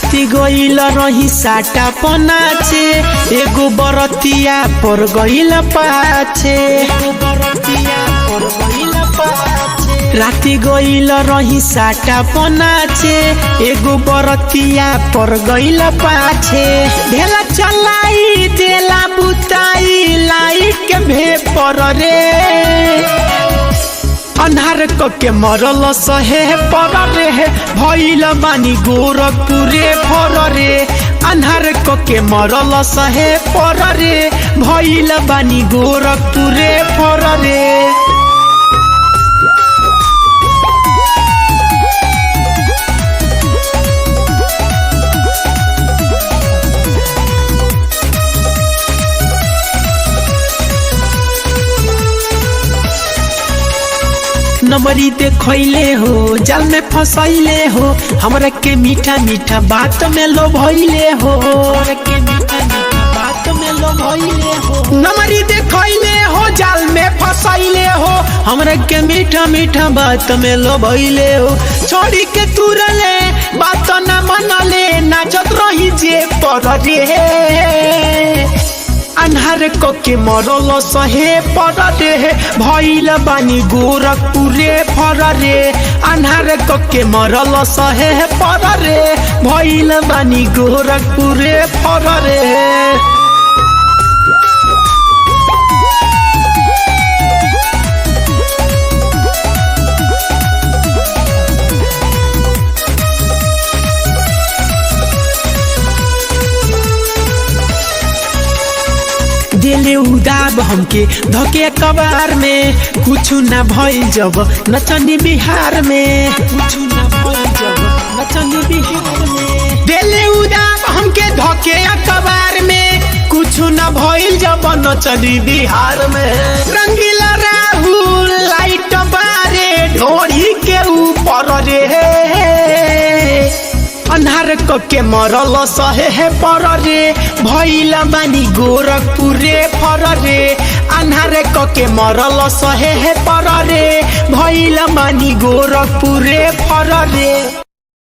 राती गईल रही साटा पनाचे एगो बरतिया पर गईल पाछे राती गईल रही साटा पनाचे एगो बरतिया पर गईल पाछे ढेला चलाई देला बुताई लाइट के भेपर रे अन्हार के मरल सहे पर रे भइल बानी गोरखपुरे फर रे अन्हार के मरल सहे पर रे भइल बानी गोरखपुरे फर रे। नमरी देखले हो जाल में फसैले हो हमरा के मीठा मीठा बात में लो भइले हो नमरी देखले हो जाल में फसैले हो हमरा के मीठा मीठा बात में लो भइले हो छोड़ी के तुरले बात न मनले नाचत रही जे पर रे अन्हार के मरल सहे पर रे भइल बानी गोरखपुरे फर रे अन्हार के मरल सहे पर रे भइल बानी गोरखपुरे फर रे। दिले उदाब हमके धके कबार में कुछ न भइल जब नचनी बिहार में दिले उदाब हमके धके कबार में कुछ न भइल जब नचनी बिहार में रंगीला राहुल लाइट बारे ढोरी के ऊपर रे अन्हार के मरल सहे पर रे भइल बानी गोरखपुरे फर रे अन्हार के मरल सहे पर रे भइल बानी गोरखपुरे फर रे।